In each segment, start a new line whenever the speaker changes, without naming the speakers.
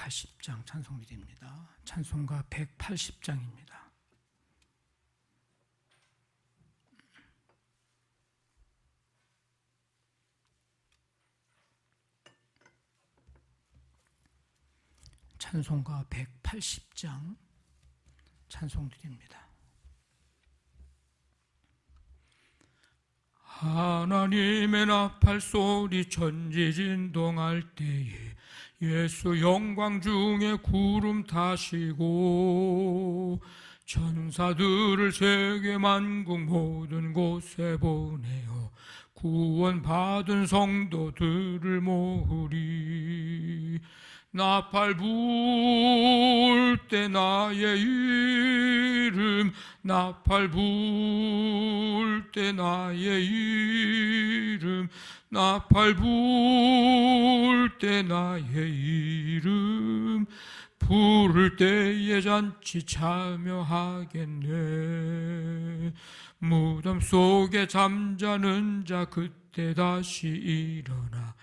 180장 찬송드립니다. 찬송가 180장입니다. 찬송가 180장 찬송드립니다. 하나님의 나팔 소리 천지진동할 때에 예수 영광 중에 구름 타시고 천사들을 세계 만국 모든 곳에 보내어 구원받은 성도들을 모으리. 나팔 불 때 나의 이름, 나팔 불 때 나의 이름, 나팔 불 때 나의 이름, 부를 때에 잔치 참여하겠네. 무덤 속에 잠자는 자 그때 다시 일어나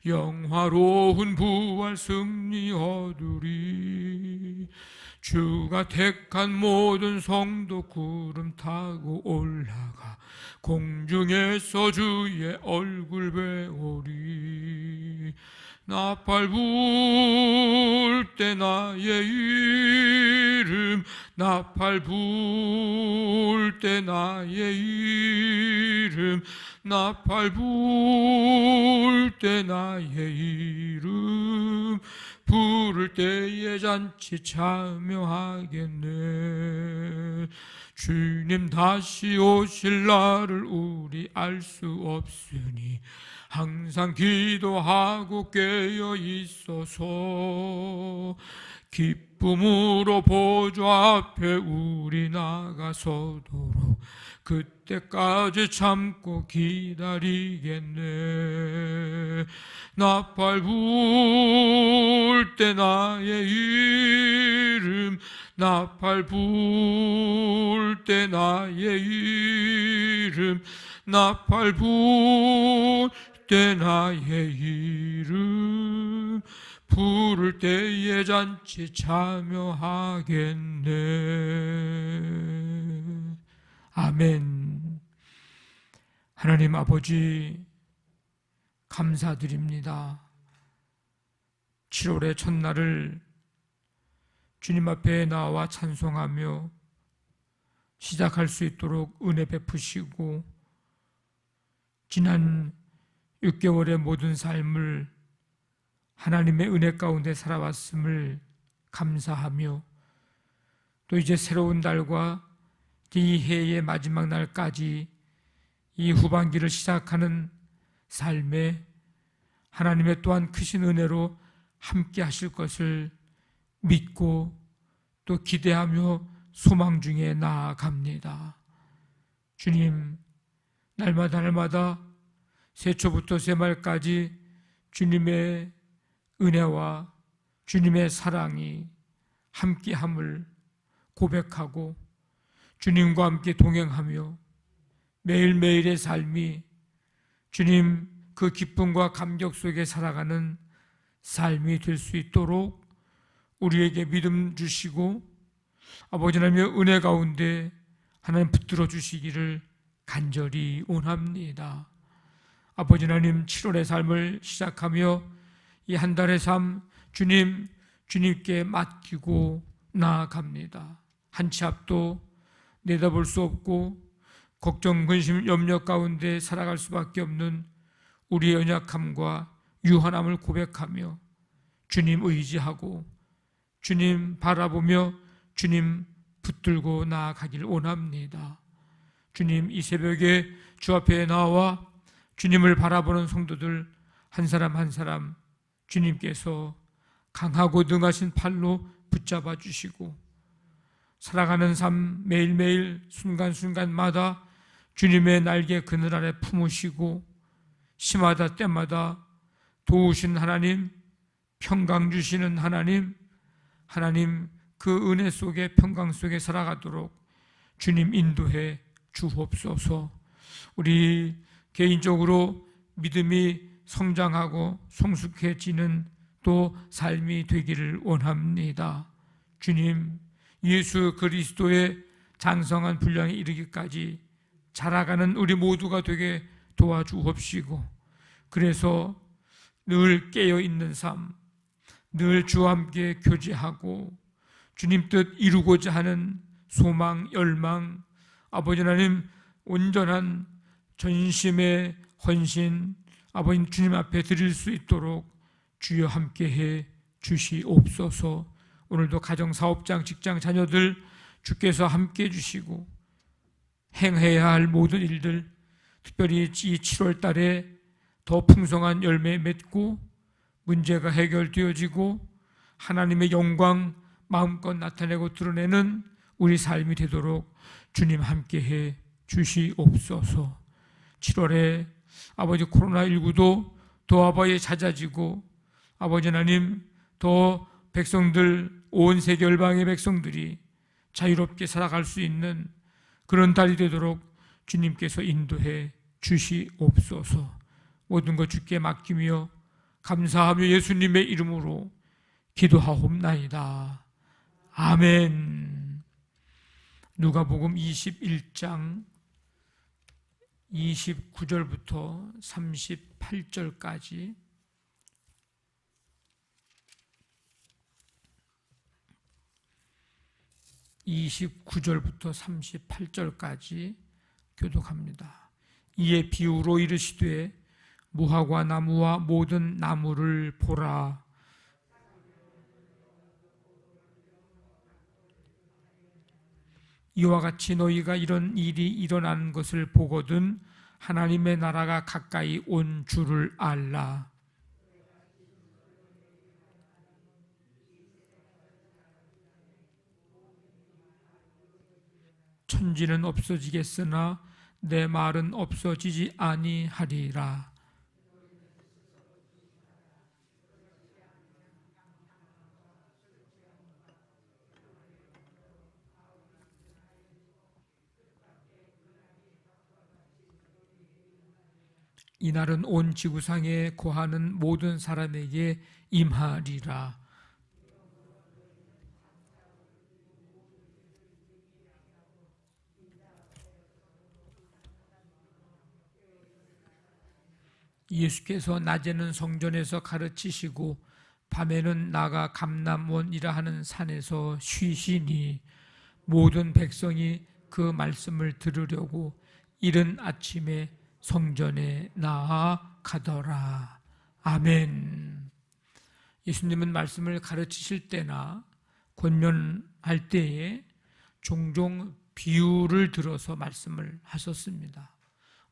영화로운 부활 승리 얻으리. 주가 택한 모든 성도 구름 타고 올라가 공중에서 주의 얼굴 배우리. 나팔 불 때 나의 이름, 나팔 불 때 나의 이름, 나팔 불 때 나의 이름, 부를 때에 잔치 참여하겠네. 주님 다시 오실 날을 우리 알 수 없으니 항상 기도하고 깨어 있어서 기쁨으로 보좌 앞에 우리 나가서도록 그때까지 참고 기다리겠네. 나팔 불 때 나의 이름, 나팔 불 때 나의 이름, 나팔 불 때 나의 이름, 부를 때에 잔치 참여하겠네. 아멘. 하나님 아버지 감사드립니다. 7월의 첫날을 주님 앞에 나와 찬송하며 시작할 수 있도록 은혜 베푸시고 지난 6개월의 모든 삶을 하나님의 은혜 가운데 살아왔음을 감사하며 또 이제 새로운 달과 이 해의 마지막 날까지 이 후반기를 시작하는 삶에 하나님의 또한 크신 은혜로 함께 하실 것을 믿고 또 기대하며 소망 중에 나아갑니다. 주님, 날마다 새초부터 새말까지 주님의 은혜와 주님의 사랑이 함께함을 고백하고 주님과 함께 동행하며 매일매일의 삶이 주님 그 기쁨과 감격 속에 살아가는 삶이 될 수 있도록 우리에게 믿음 주시고 아버지 하나님의 은혜 가운데 하나님 붙들어 주시기를 간절히 원합니다. 아버지 하나님 7월의 삶을 시작하며 이 한 달의 삶 주님께 맡기고 나아갑니다. 한 치 앞도 내다볼 수 없고 걱정, 근심, 염려 가운데 살아갈 수밖에 없는 우리의 연약함과 유한함을 고백하며 주님 의지하고 주님 바라보며 주님 붙들고 나아가길 원합니다. 주님 이 새벽에 주 앞에 나와 주님을 바라보는 성도들 한 사람 한 사람 주님께서 강하고 능하신 팔로 붙잡아 주시고 살아가는 삶 매일매일 순간순간마다 주님의 날개 그늘 아래 품으시고 시마다 때마다 도우신 하나님, 평강 주시는 하나님 그 은혜 속에 평강 속에 살아가도록 주님 인도해 주옵소서. 우리 개인적으로 믿음이 성장하고 성숙해지는 또 삶이 되기를 원합니다. 주님, 예수 그리스도의 장성한 분량에 이르기까지 자라가는 우리 모두가 되게 도와주옵시고, 그래서 늘 깨어있는 삶, 늘 주와 함께 교제하고 주님 뜻 이루고자 하는 소망, 열망, 아버지 하나님 온전한 전심의 헌신, 아버지 주님 앞에 드릴 수 있도록 주여 함께해 주시옵소서. 오늘도 가정, 사업장, 직장, 자녀들 주께서 함께해 주시고 행해야 할 모든 일들, 특별히 이 7월 달에 더 풍성한 열매 맺고 문제가 해결되어지고 하나님의 영광 마음껏 나타내고 드러내는 우리 삶이 되도록 주님 함께해 주시옵소서. 7월에 아버지 코로나19도 더 아버지 잦아지고 아버지 하나님 더 백성들, 온 세계 열방의 백성들이 자유롭게 살아갈 수 있는 그런 달이 되도록 주님께서 인도해 주시옵소서. 모든 것 주께 맡기며 감사하며 예수님의 이름으로 기도하옵나이다. 아멘. 누가복음 21장 29절부터 38절까지 (29절부터 38절까지) 교독합니다. 이에 비유로 이르시되 무화과 나무와 모든 나무를 보라. 이와 같이 너희가 이런 일이 일어나는 것을 보거든 하나님의 나라가 가까이 온 줄을 알라. 천지는 없어지겠으나 내 말은 없어지지 아니하리라. 이날은 온 지구상에 거하는 모든 사람에게 임하리라. 예수께서 낮에는 성전에서 가르치시고 밤에는 나가 감람원이라 하는 산에서 쉬시니 모든 백성이 그 말씀을 들으려고 이른 아침에 성전에 나아가더라. 아멘. 예수님은 말씀을 가르치실 때나 권면할 때에 종종 비유를 들어서 말씀을 하셨습니다.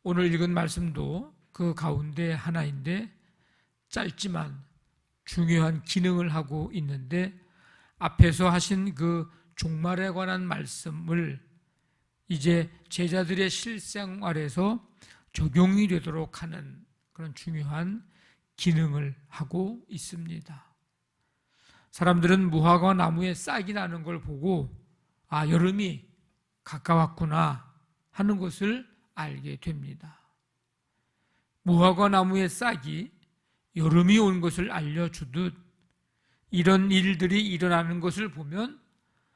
오늘 읽은 말씀도 그 가운데 하나인데 짧지만 중요한 기능을 하고 있는데, 앞에서 하신 그 종말에 관한 말씀을 이제 제자들의 실생활에서 적용이 되도록 하는 그런 중요한 기능을 하고 있습니다. 사람들은 무화과 나무에 싹이 나는 걸 보고 여름이 가까웠구나 하는 것을 알게 됩니다. 무화과 나무의 싹이 여름이 온 것을 알려주듯 이런 일들이 일어나는 것을 보면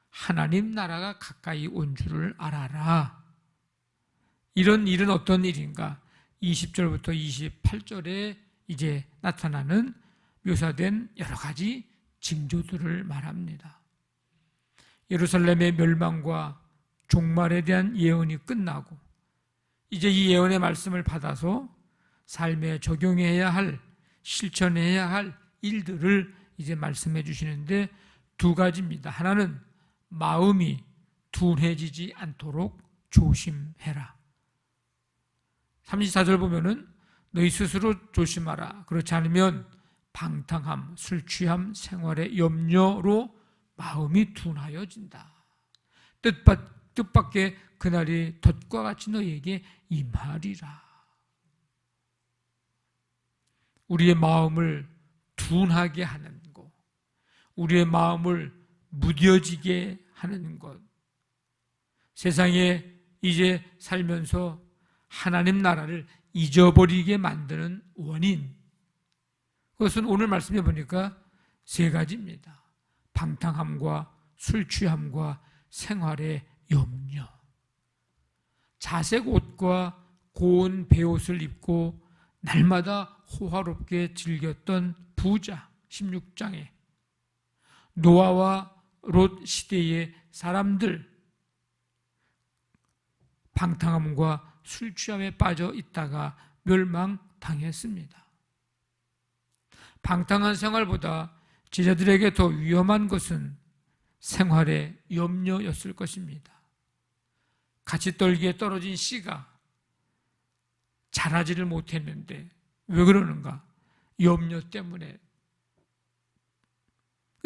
하나님 나라가 가까이 온 줄을 알아라. 이런 일은 어떤 일인가? 20절부터 28절에 이제 나타나는 묘사된 여러 가지 징조들을 말합니다. 예루살렘의 멸망과 종말에 대한 예언이 끝나고 이제 이 예언의 말씀을 받아서 삶에 적용해야 할, 실천해야 할 일들을 이제 말씀해 주시는데 두 가지입니다. 하나는 마음이 둔해지지 않도록 조심해라. 34절 보면은 너희 스스로 조심하라. 그렇지 않으면 방탕함, 술 취함, 생활의 염려로 마음이 둔하여진다. 뜻밖의 그날이 덫과 같이 너희에게 임하리라. 우리의 마음을 둔하게 하는 것, 우리의 마음을 무뎌지게 하는 것, 세상에 이제 살면서 하나님 나라를 잊어버리게 만드는 원인, 그것은 오늘 말씀해 보니까 세 가지입니다. 방탕함과 술 취함과 생활의 염려. 자색 옷과 고운 베옷을 입고 날마다 호화롭게 즐겼던 부자 16장에 노아와 롯 시대의 사람들 방탕함과 술 취함에 빠져 있다가 멸망당했습니다. 방탕한 생활보다 제자들에게 더 위험한 것은 생활의 염려였을 것입니다. 가시떨기에 떨어진 씨가 자라지를 못했는데 왜 그러는가? 염려 때문에.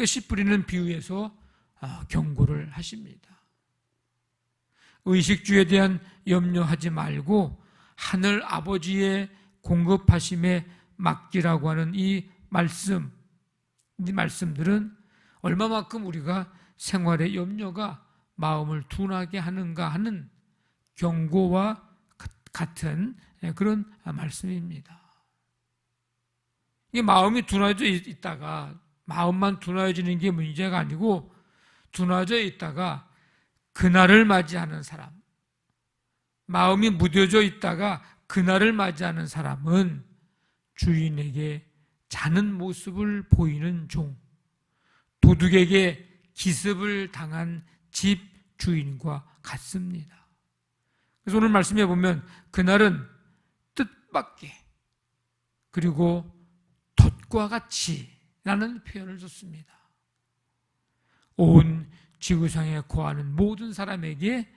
씨 뿌리는 비유에서 경고를 하십니다. 의식주에 대한 염려하지 말고 하늘 아버지의 공급하심에 맡기라고 하는 이 말씀들은 얼마만큼 우리가 생활의 염려가 마음을 둔하게 하는가 하는 경고와 같은 그런 말씀입니다. 이게 마음이 둔해져 있다가 마음만 둔해지는 게 문제가 아니고 둔해져 있다가 그날을 맞이하는 사람, 마음이 무뎌져 있다가 그날을 맞이하는 사람은 주인에게 자는 모습을 보이는 종, 도둑에게 기습을 당한 집 주인과 같습니다. 그래서 오늘 말씀해 보면 그날은 뜻밖의 그리고 덫과 같이 라는 표현을 썼습니다. 온 지구상에 거하는 모든 사람에게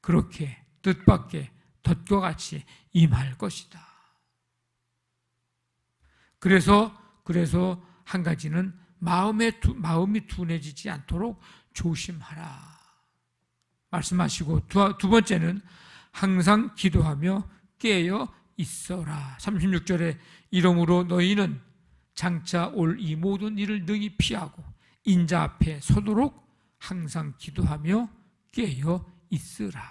그렇게 뜻밖의 덫과 같이 임할 것이다. 그래서 한 가지는 마음이 둔해지지 않도록 조심하라 말씀하시고, 두 번째는 항상 기도하며 깨어 있어라. 36절에 이러므로 너희는 장차 올 이 모든 일을 능히 피하고 인자 앞에 서도록 항상 기도하며 깨어 있으라.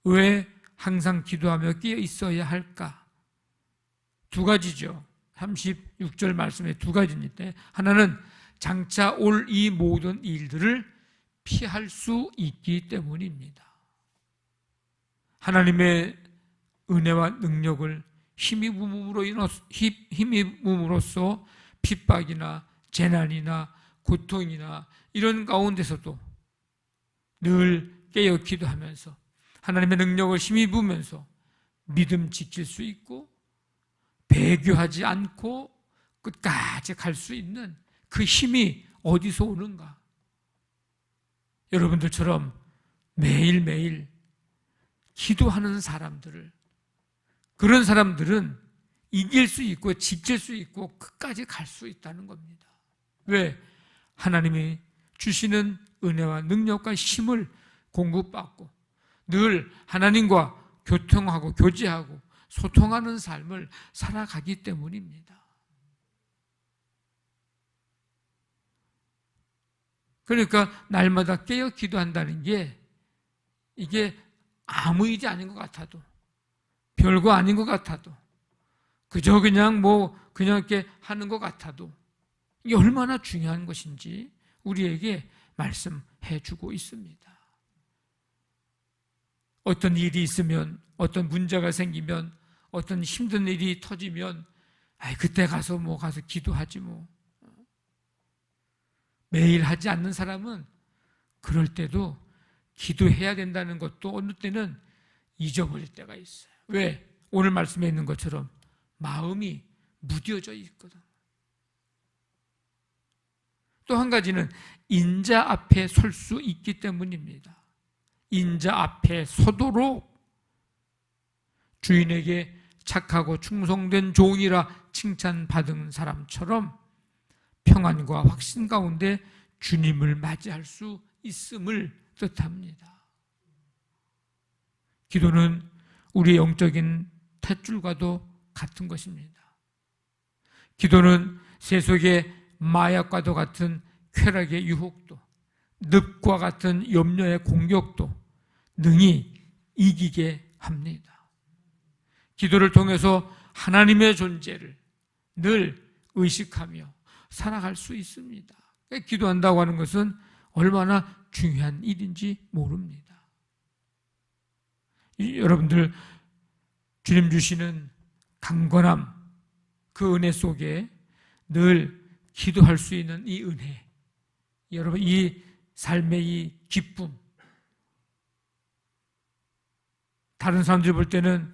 왜 항상 기도하며 깨어 있어야 할까? 두 가지죠. 36절 말씀에 두 가지인데, 하나는 장차 올 이 모든 일들을 피할 수 있기 때문입니다. 하나님의 은혜와 능력을 힘입음으로써 핍박이나 재난이나 고통이나 이런 가운데서도 늘 깨어 기도하면서 하나님의 능력을 힘입으면서 믿음 지킬 수 있고 배교하지 않고 끝까지 갈 수 있는 그 힘이 어디서 오는가? 여러분들처럼 매일매일 기도하는 사람들을, 그런 사람들은 이길 수 있고 지킬 수 있고 끝까지 갈 수 있다는 겁니다. 왜? 하나님이 주시는 은혜와 능력과 힘을 공급받고 늘 하나님과 교통하고 교제하고 소통하는 삶을 살아가기 때문입니다. 그러니까 날마다 깨어 기도한다는 게 이게 아무 일이 아닌 것 같아도, 별거 아닌 것 같아도, 그저 그냥 이렇게 하는 것 같아도 이게 얼마나 중요한 것인지 우리에게 말씀해 주고 있습니다. 어떤 일이 있으면, 어떤 문제가 생기면, 어떤 힘든 일이 터지면 그때 가서 기도하지 뭐. 매일 하지 않는 사람은 그럴 때도 기도해야 된다는 것도 어느 때는 잊어버릴 때가 있어요. 왜? 오늘 말씀에 있는 것처럼 마음이 무뎌져 있거든. 또 한 가지는 인자 앞에 설 수 있기 때문입니다. 인자 앞에 서도록 주인에게 착하고 충성된 종이라 칭찬받은 사람처럼 평안과 확신 가운데 주님을 맞이할 수 있음을 뜻합니다. 기도는 우리의 영적인 탯줄과도 같은 것입니다. 기도는 세속의 마약과도 같은 쾌락의 유혹도, 늪과 같은 염려의 공격도 능히 이기게 합니다. 기도를 통해서 하나님의 존재를 늘 의식하며 살아갈 수 있습니다. 기도한다고 하는 것은 얼마나 중요한 일인지 모릅니다. 여러분들 주님 주시는 강건함, 그 은혜 속에 늘 기도할 수 있는 이 은혜, 여러분 이 삶의 이 기쁨, 다른 사람들이 볼 때는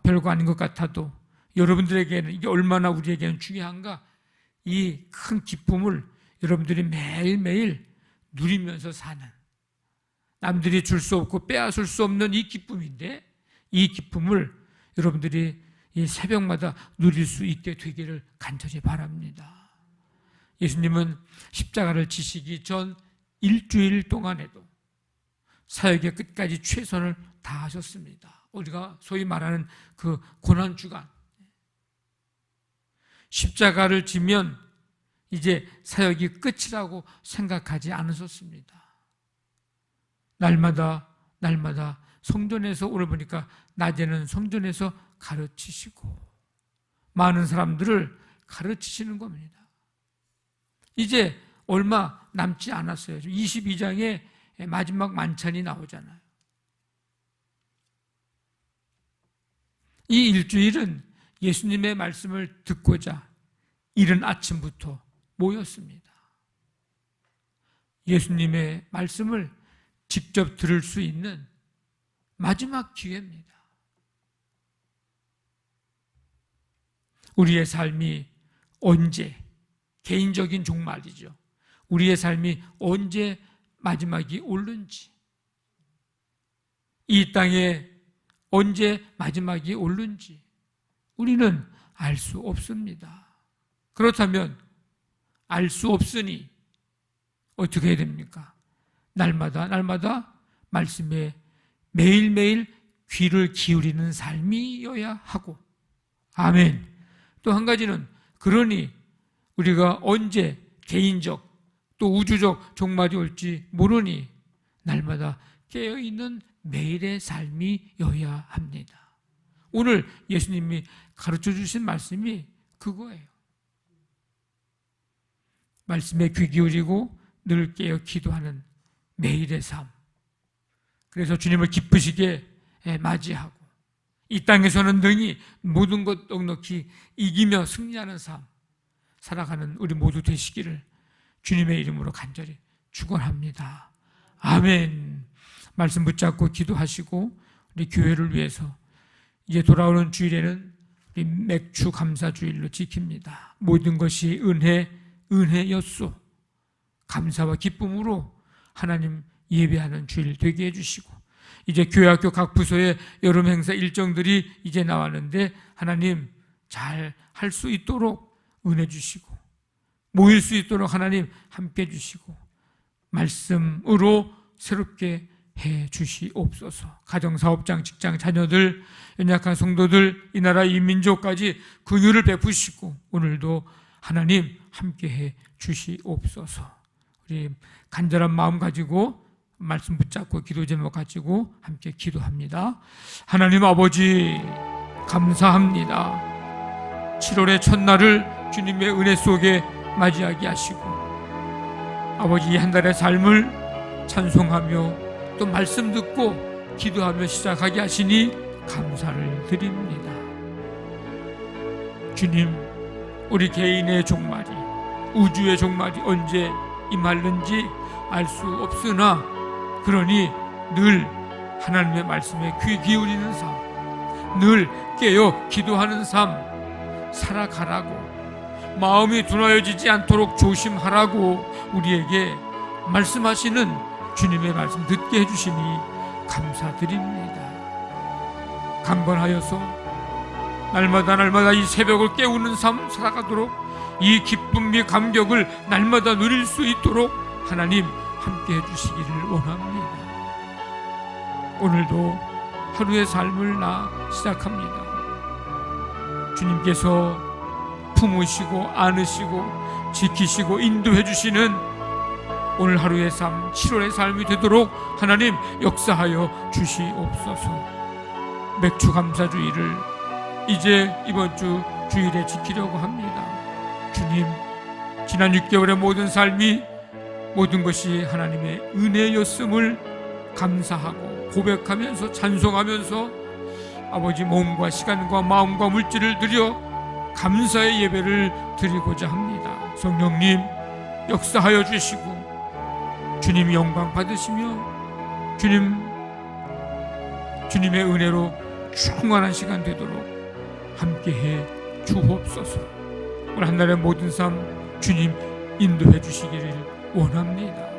별거 아닌 것 같아도 여러분들에게는 이게 얼마나 우리에게는 중요한가, 이 큰 기쁨을 여러분들이 매일매일 누리면서 사는, 남들이 줄 수 없고 빼앗을 수 없는 이 기쁨인데, 이 기쁨을 여러분들이 이 새벽마다 누릴 수 있게 되기를 간절히 바랍니다. 예수님은 십자가를 지시기 전 일주일 동안에도 사역의 끝까지 최선을 다하셨습니다. 우리가 소위 말하는 그 고난주간, 십자가를 지면 이제 사역이 끝이라고 생각하지 않으셨습니다. 날마다 성전에서, 오늘 보니까 낮에는 성전에서 가르치시고 많은 사람들을 가르치시는 겁니다. 이제 얼마 남지 않았어요. 22장에 마지막 만찬이 나오잖아요. 이 일주일은 예수님의 말씀을 듣고자 이른 아침부터 모였습니다. 예수님의 말씀을 직접 들을 수 있는 마지막 기회입니다. 우리의 삶이 언제, 개인적인 종말이죠. 우리의 삶이 언제 마지막이 오는지, 이 땅에 언제 마지막이 오는지 우리는 알 수 없습니다. 그렇다면 알 수 없으니 어떻게 해야 됩니까? 날마다 말씀에 매일매일 귀를 기울이는 삶이어야 하고, 아멘. 또 한 가지는, 그러니 우리가 언제 개인적 또 우주적 종말이 올지 모르니 날마다 깨어있는 매일의 삶이어야 합니다. 오늘 예수님이 가르쳐 주신 말씀이 그거예요. 말씀에 귀 기울이고 늘 깨어 기도하는 매일의 삶. 그래서 주님을 기쁘시게 맞이하고 이 땅에서는 능히 모든 것 넉넉히 이기며 승리하는 삶 살아가는 우리 모두 되시기를 주님의 이름으로 간절히 축원합니다. 아멘. 말씀 붙잡고 기도하시고 우리 교회를 위해서 이제 돌아오는 주일에는 우리 맥주 감사 주일로 지킵니다. 모든 것이 은혜였소. 감사와 기쁨으로 하나님 예배하는 주일 되게 해주시고, 이제 교회학교 각 부서의 여름 행사 일정들이 이제 나왔는데 하나님 잘 할 수 있도록 은혜 주시고, 모일 수 있도록 하나님 함께 해주시고, 말씀으로 새롭게 해 주시옵소서. 가정사업장, 직장, 자녀들, 연약한 성도들, 이 나라 이 민족까지 긍휼을 베푸시고 오늘도 하나님 함께 해 주시옵소서. 우리 간절한 마음 가지고 말씀 붙잡고 기도 제목 가지고 함께 기도합니다. 하나님 아버지 감사합니다. 7월의 첫날을 주님의 은혜 속에 맞이하게 하시고 아버지 한 달의 삶을 찬송하며 또 말씀 듣고 기도하며 시작하게 하시니 감사를 드립니다. 주님, 우리 개인의 종말이, 우주의 종말이 언제 임할는지 알 수 없으나 그러니 늘 하나님의 말씀에 귀 기울이는 삶, 늘 깨어 기도하는 삶 살아가라고, 마음이 둔하여지지 않도록 조심하라고 우리에게 말씀하시는 주님의 말씀 듣게 해주시니 감사드립니다. 강건하여서 날마다 이 새벽을 깨우는 삶 살아가도록, 이 기쁨 및 감격을 날마다 누릴 수 있도록 하나님 함께 해주시기를 원합니다. 오늘도 하루의 삶을 시작합니다. 주님께서 품으시고 안으시고 지키시고 인도해 주시는 오늘 하루의 삶, 7월의 삶이 되도록 하나님 역사하여 주시옵소서. 맥주 감사주의를 이제 이번 주 주일에 지키려고 합니다. 주님, 지난 6개월의 모든 삶이 모든 것이 하나님의 은혜였음을 감사하고 고백하면서 찬송하면서 아버지 몸과 시간과 마음과 물질을 들여 감사의 예배를 드리고자 합니다. 성령님 역사하여 주시고 주님 영광 받으시며 주님의 은혜로 충만한 시간 되도록 함께해 주옵소서. 오늘 한날의 모든 삶 주님 인도해 주시기를 원합니다.